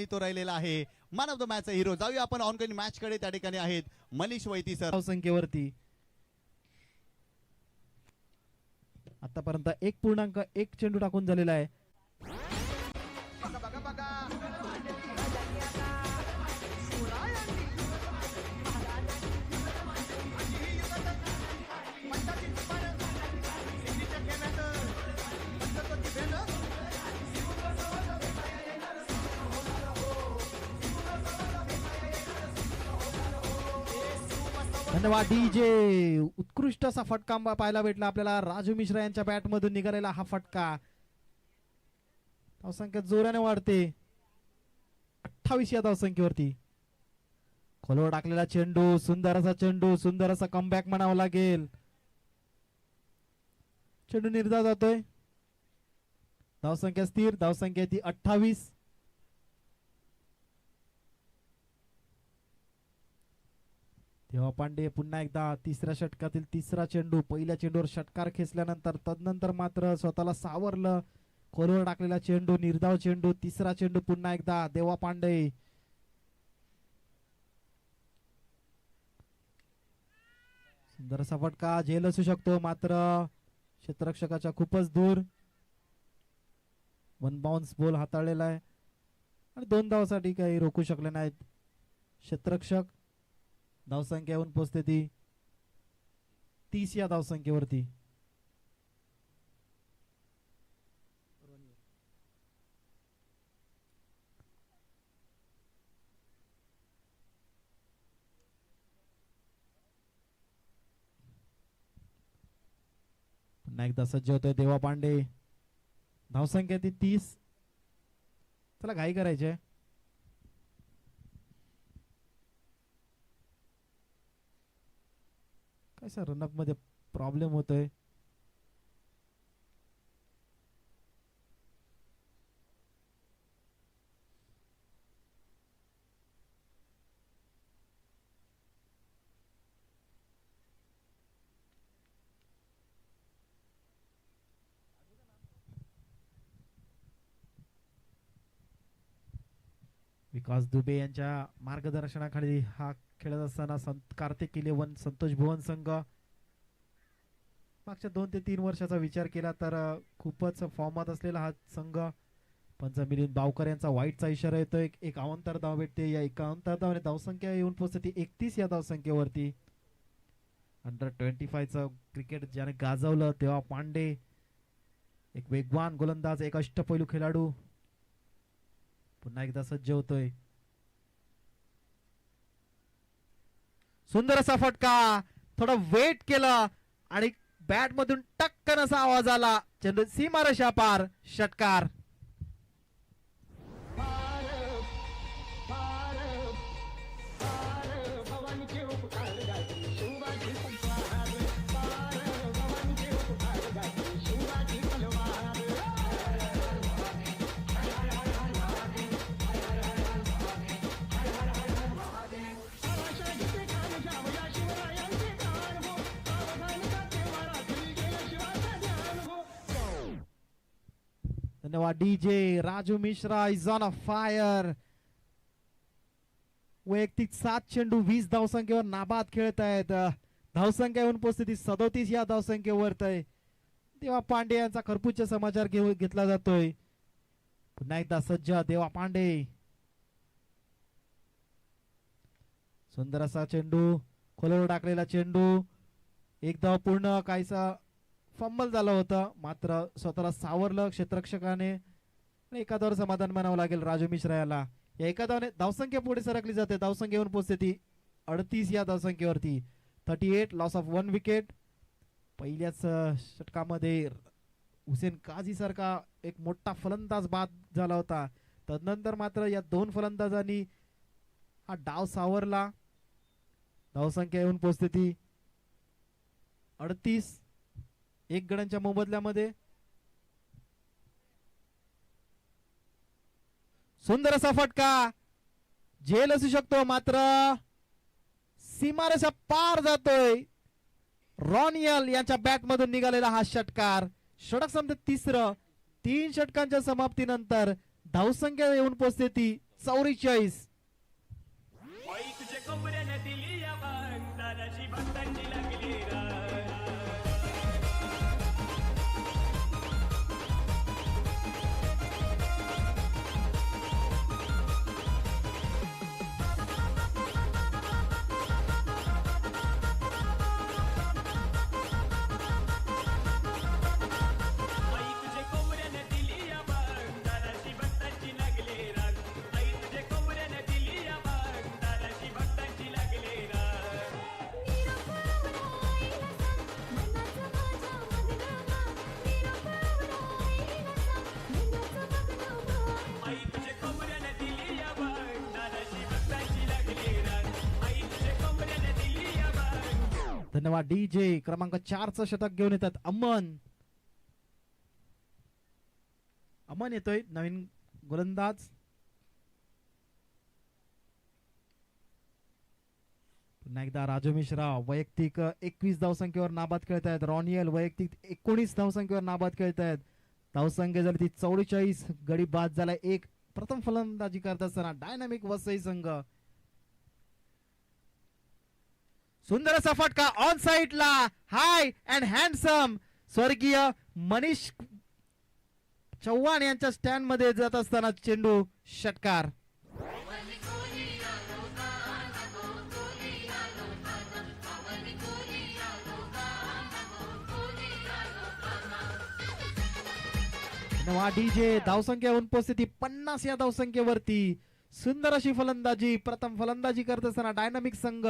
तो राहिलेला आहे man of the match hero. जाऊया आपण ऑनगोइंग मॅच कडे. त्या ठिकाणी आहेत मनीष वैती सर. संख्येवरती आतापर्यंत 1.1 चेंडू टाकून झालेला आहे. धन्यवाद डीजे. उत्कृष्ट असा फटका पाहायला भेटला आपल्याला. राजू मिश्रा यांच्या बॅट मधून निघालेला हा फटका. धावसंख्या जोराने वाढते 28 या धावसंख्येवरती. खोलवर टाकलेला चेंडू, सुंदर असा चेंडू, सुंदर असा कमबॅक म्हणावा लागेल. चेंडू निर्धाव जातोय. धावसंख्या स्थिर. धावसंख्या ती 28. तेव्हा पांडे पुन्हा एकदा तिसऱ्या षटकातील तिसरा चेंडू. पहिल्या चेंडूवर षटकार खेचल्यानंतर तदनंतर मात्र स्वतःला सावरलं. खोलवर टाकलेला चेंडू, निर्धाव चेंडू, तिसरा चेंडू पुन्हा एकदा देवा पांडे. सुंदर असा फटका झेल असू शकतो मात्र क्षेत्ररक्षकाच्या खूपच दूर. वन बाउन्स बॉल हाताळलेला आहे आणि 2 धावासाठी काही रोखू शकले नाहीत क्षेत्ररक्षक. धावसंख्या येऊन पोहोचते ती 30 या धावसंख्येवरती. पुन्हा एकदा सज्ज होतोय देवा पांडे. धावसंख्या ती 30. चला घाई करायचे. काय सर रनअप मध्ये प्रॉब्लेम होतोय. विकास दुबे यांच्या मार्गदर्शनाखाली हा खेळत असताना संत कार्तिक 11 संतोष भुवन संघ मागच्या 2 ते 3 वर्षाचा विचार केला तर खूपच फॉर्मात असलेला हा संघ. पंच मिलिंद बावकर यांचा वाईटचा इशारा येतोय. एक अवंतर धाव भेटते. या 51 धावाने धावसंख्या येऊन पोहोचते 31 या धावसंख्येवरती. अंडर 25चं क्रिकेट ज्याने गाजवलं तेव्हा पांडे एक वेगवान गोलंदाज, एक अष्टपैलू खेळाडू पुन्हा एकदा सज्ज होतोय. सुंदर असा फटका. थोडा वेट केला आणि बॅट मधून टक्कन असा आवाज आला. चेंडू सीमारेषा पार. षटकार. धन्यवाद DJ. Raju Mishra is on a fire. वैयक्तिक 7 चेंडू 20 धावसंख्येवर नाबाद खेळत आहेत. धावसंख्या येऊन पोहोचते 37 या धावसंख्येवर. देवा पांडे यांचा खरपूस समाचार घेतला जातोय. पुन्हा एकदा सज्ज देवा पांडे. सुंदर असा चेंडू, खोलवर टाकलेला चेंडू. एक धाव पूर्ण. काहीसा फंबल झालं होतं मात्र स्वतःला सावरलं क्षेत्ररक्षकाने. एका धावावर समाधान मानावं लागेल राजू मिश्रा याला. या एका धावाने धावसंख्या पुढे सरकली जाते. धावसंख्या येऊन पोहोचते ती 38 या धावसंख्येवरती. 38 लॉस ऑफ 1 विकेट. पहिल्याच षटकामध्ये हुसेन काझी सारखा एक मोठा फलंदाज बाद झाला होता. तदनंतर मात्र या 2 फलंदाजांनी हा डाव सावरला. धावसंख्या येऊन पोहोचते ती 38. 1 गड्यांच्या मोबदल्यामध्ये. सुंदर असा फटका. झेल असू शकतो मात्र सीमारेषा पार जातोय. रॉनियल यांच्या बॅट मधून निघालेला हा षटकार. षटक संपते 3रं. 3 षटकांच्या समाप्तीनंतर धावसंख्या येऊन पोहोचते ती 44. आई तुझ्या कोपऱ्यानं दिली या बाण दादाची भक्तांची लागली रान आई तुझ्या कोपऱ्यानं दिली या बाण दादाची भक्तांची लागली रान आई तुझ्या कोपऱ्यानं दिली या बाण दादाची भक्तांची लागली रान आई तुझ्या कोपऱ्यानं दिली या बाण दादाची भक्तांची लागली रान आई तुझ्या कोपऱ्यानं दिली या बाण धन्यवाद डीजे. क्रमांक 4 चं षटक घेऊन येतात अमन. अमन येतोय नवीन गोलंदाज. पुन्हा एकदा राजू मिश्रा वैयक्तिक 21 धावसंख्येवर नाबाद खेळत आहेत. रॉनियल वैयक्तिक 19 धावसंख्येवर नाबाद खेळत आहेत. धावसंख्या झाली ती 44. गडी बाद झालाय एक. प्रथम फलंदाजी करत असताना डायनामिक वसई संघ. सुंदर असा फटका ऑन साइडला. हाय अँड हँडसम स्वर्गीय मनीष चव्हाण यांच्या स्टँड मध्ये जात असताना चेंडू षटकार. डीजे धावसंख्या उपस्थिती 50 या धावसंख्येवरती. सुंदर अशी फलंदाजी. प्रथम फलंदाजी करत असताना डायनामिक संघ.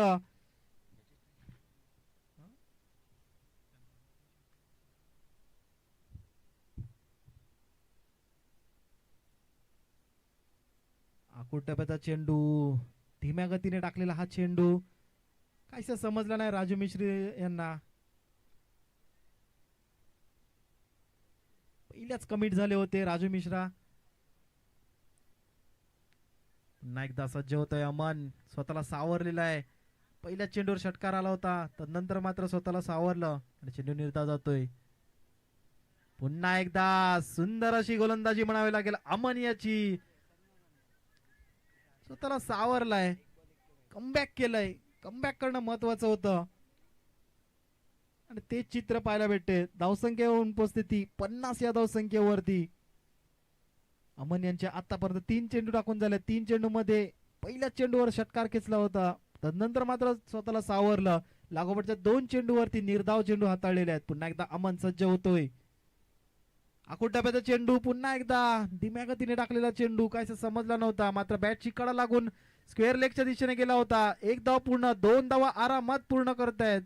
आकुट टप्प्याचा चेंडू. धीम्या गतीने टाकलेला हा चेंडू काहीसा समजला नाही राजू मिश्री यांना. पहिल्याच कमिट झाले होते राजू मिश्रा. पुन्हा एकदा सज्ज होतोय अमन. स्वतःला सावरलेला आहे. पहिल्या चेंडूवर षटकार आला होता तर नंतर मात्र स्वतःला सावरलं आणि चेंडू निर्धाव जातोय. पुन्हा एकदा सुंदर अशी गोलंदाजी म्हणावी लागेल अमन याची. स्वतःला सावरलाय. कमबॅक केलंय. कमबॅक करणं महत्वाचं होतं आणि ते चित्र पाहायला भेटते. धावसंख्या उपस्थिती 50 या धावसंख्येवरती. अमन यांच्या आतापर्यंत 3 चेंडू टाकून झाले. 3 चेंडू मध्ये पहिल्या चेंडूवर षटकार खेचला होता नंतर मात्र स्वतःला सावरलं. लागोपाठच्या 2 चेंडूवरती निर्धाव चेंडू हाताळलेले आहेत. पुन्हा एकदा अमन सज्ज होतोय. आकुट टप्प्याचा चेंडू. पुन्हा एकदा धीम्या गतीने टाकलेला चेंडू काहीसा समजला नव्हता मात्र बॅटची कडा लागून स्क्वेअर लेगच्या दिशेने गेला होता. 1 धाव पूर्ण. 2 धावा आरामात पूर्ण करतायत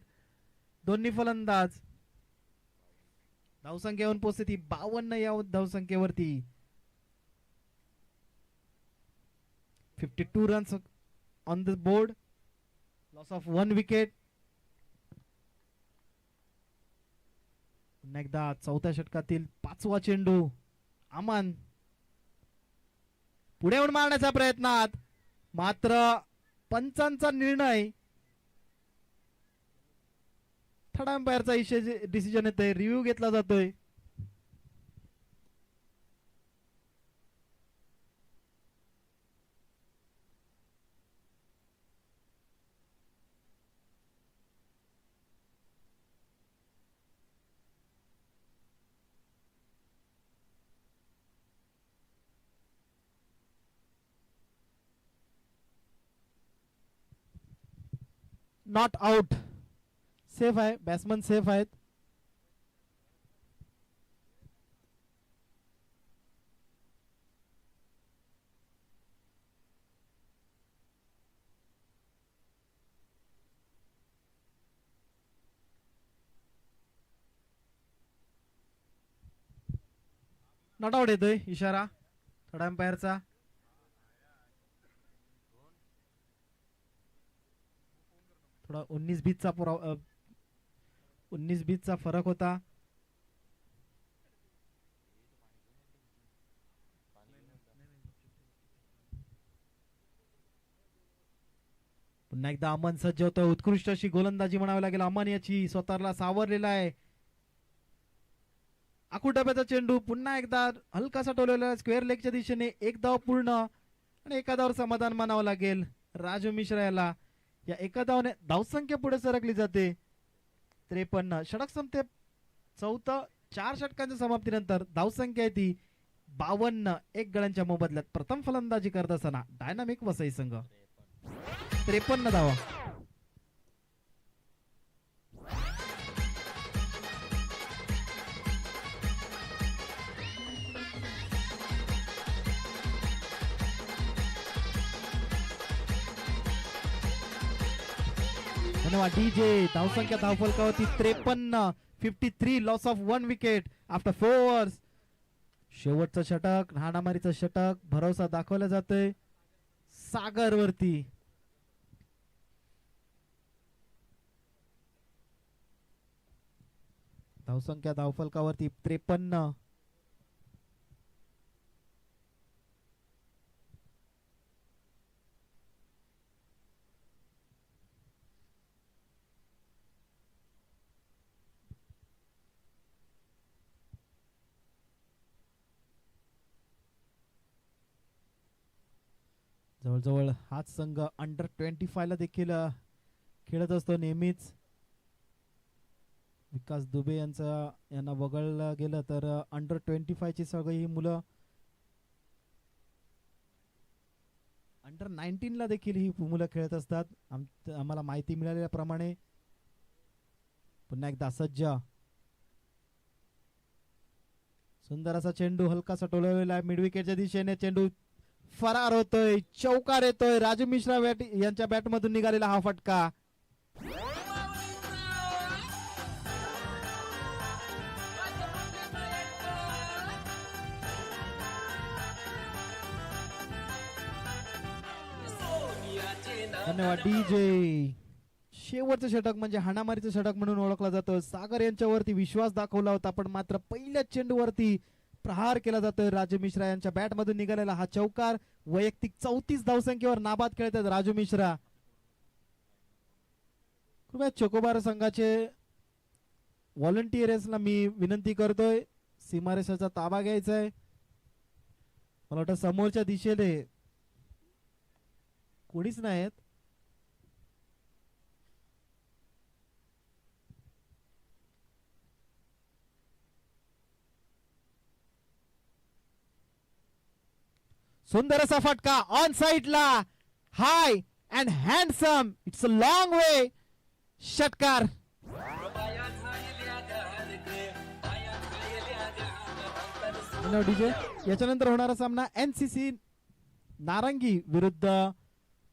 दोन्ही फलंदाज. धावसंख्या उपस्थिती 52 या धावसंख्येवरती. 52 runs on the board. Loss of 1 wicket. पुन्हा एकदा चौथ्या षटकातील 5वा चेंडू. अमन पुढे येऊन मारण्याच्या प्रयत्नात मात्र पंचांचा निर्णय. थर्ड अंपायरचा डिसिजन येतोय. रिव्ह्यू घेतला जातोय. Not out. सेफ आहे. बॅट्समन सेफ आहेत. नॉट आउट येतोय इशारा थर्ड अंपायरचा. थोडा 19-20चा फरक होता. पुन्हा एकदा अमन सज्ज होतोय. उत्कृष्ट अशी गोलंदाजी म्हणावी लागेल अमन याची. स्वतःला सावरलेला आहे. आकुट डब्याचा चेंडू पुन्हा एकदा हलकासा टोललेला स्क्वेअर लेगच्या दिशेने. 1 धाव पूर्ण. आणि एका धावावर समाधान मानावं लागेल राजू मिश्रा याला. या एका धावाने धावसंख्या पुढे सरकली जाते 53. षटक संपते चौथं. 4 षटकांच्या समाप्तीनंतर धावसंख्या आहे ती 52. 1 गड्यांच्या मोबदल्यात प्रथम फलंदाजी करत असताना डायनामिक वसई संघ 53 धावा. धन्यवाद डीजे. धावसंख्या धावफलकावरती 53. 53. Loss of 1 wicket after 4 overs. शेवटचं षटक हाणामारीचं षटक. भरोसा दाखवला जातोय सागर वरती. धावसंख्या धावफलकावरती 53. जवळजवळ हाच संघ अंडर 25 ला देखील खेळत असतो नेहमीच. विकास दुबे यांना वगळलं गेलं तर अंडर 25 ची सगळी ही मुलं अंडर 19 ला देखील ही मुलं खेळत असतात. आम्हाला माहिती मिळाल्याप्रमाणे. पुन्हा एकदा सज्ज. सुंदर असा चेंडू हलकासा टोलवलेला आहे मिड विकेटच्या दिशेने. चेंडू फरार होतोय. चौकार येतोय. राजू मिश्रा यांच्या बॅट मधून निघालेला हा फटका. धन्यवाद डीजे. शेवटचं षटक म्हणजे हाणामारीचं षटक म्हणून ओळखलं जातं. सागर यांच्यावरती विश्वास दाखवला होता पण मात्र पहिल्याच चेंडूवरती प्रहार केला जातोय. राजू मिश्रा यांच्या बॅट मधून निघालेला हा चौकार. वैयक्तिक 34 धावसंख्येवर नाबाद खेळत आहेत राजू मिश्रा. कृपया चोकोबार संघाचे व्हॉलंटियर्सला मी विनंती करतोय सीमारेषेचा ताबा घ्यायचा आहे. मला वाटतं समोरच्या दिशेने कोणीच नाहीत. सुंदर असा फटका ऑन साइडला. High and handsome. It's a long way. षटकार. डीजे. याच्यानंतर होणारा सामना एनसीसी नारंगी विरुद्ध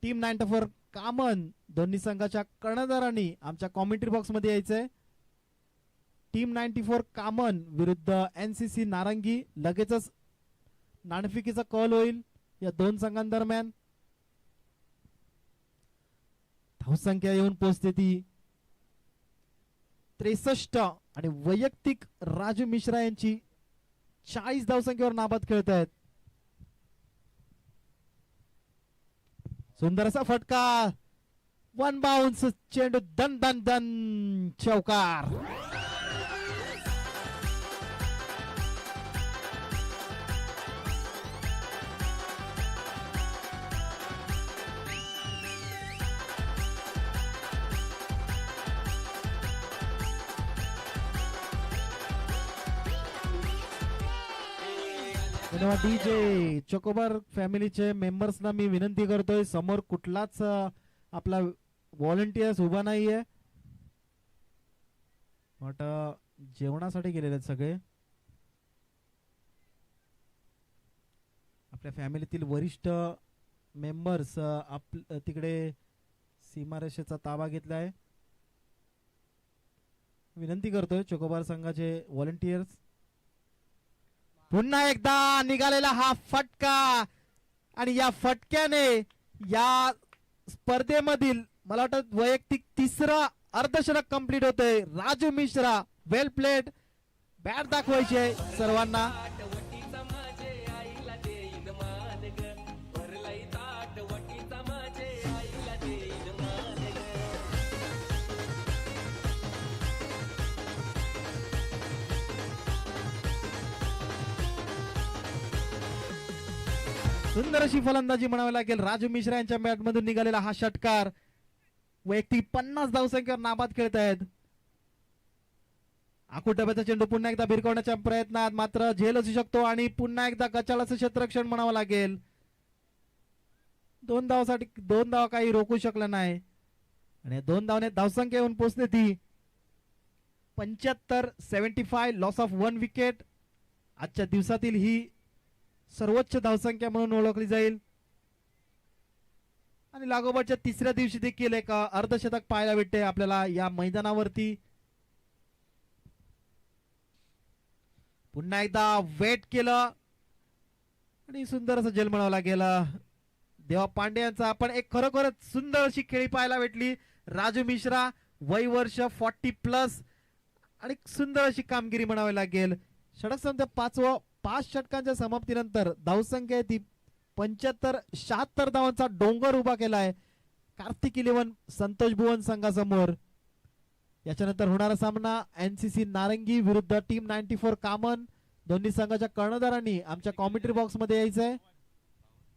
टीम 94 कामन. दोन्ही संघाच्या कर्णधारांनी आमच्या कॉमेंट्री बॉक्स मध्ये यायचंय. टीम 94 कामन विरुद्ध एनसीसी नारंगी. लगेचच नाणेफेकीचा कॉल होईल या दोन संघांदरम्यान. धावसंख्या येऊन पोहोचते ती 63 आणि वैयक्तिक राजू मिश्रा यांची 40 धावसंख्येवर नाबाद खेळत आहेत. सुंदर असा फटका. 1 बाउन्स. चेंडू दन दन दन. चौकार. डीजे. चोकोबार फॅमिलीचे मेंबर्सना मी विनंती करतोय समोर कुठलाच आपला व्हॉलंटियर्स उभा नाहीये. वाटतं जेवणासाठी गेलेले आहेत सगळे. आपल्या फॅमिलीतील वरिष्ठ मेंबर्स तिकडे सीमारेषेचा ताबा घेतलाय. विनंती करतोय चोकोबार संघाचे व्हॉलंटियर्स. पुन्हा एकदा निघालेला हा फटका आणि या फटक्याने या स्पर्धेमधील मला वाटतं वैयक्तिक 3रं अर्धशतक कंप्लीट होतंय. राजू मिश्रा वेल प्लेड. बॅट दाखवायची आहे सर्वांना. सुंदर अशी फलंदाजी म्हणावी लागेल. राजू मिश्रा यांच्या बॅट मधून निघालेला हा षटकार. वैयक्तिक 50 धावसंख्येवर नाबाद खेळत आहेत. आखूड डब्याचा चेंडू पुन्हा एकदा भिरकवण्याच्या प्रयत्नात, मात्र झेल असू शकतो आणि पुन्हा एकदा गचाळाचं क्षेत्ररक्षण म्हणावं लागेल. 2 धावा काही रोखू शकलं नाही आणि 2 धावने धावसंख्या येऊन पोहोचते ती 75-75. Loss of 1 wicket. आजच्या दिवसातील ही सर्वोच्च धावसंख्या म्हणून ओळखली जाईल आणि लागोपाठच्या तिसऱ्या दिवशी देखील एक अर्धशतक पाहायला भेटते आपल्याला या मैदानावरती. पुन्हा एकदा वेट केलं आणि सुंदर असं झेल म्हणावं लागेल. देवा पांडे यांचा आपण एक खरोखरच सुंदर अशी खेळी पाहायला भेटली. राजू मिश्रा वय वर्ष 40+ आणि सुंदर अशी कामगिरी म्हणावी लागेल. षटक संख्या 5 षटकांच्या समाप्तीनंतर धावसंख्या ती 75-76 धावांचा डोंगर उभा केलाय कार्तिक 11 संतोष भुवन संघासमोर. याच्यानंतर होणारा सामना NCC नारंगी विरुद्ध टीम 94 कामन. दोन्ही संघाच्या कर्णधारांनी आमच्या कॉमेंट्री बॉक्स मध्ये यायचंय.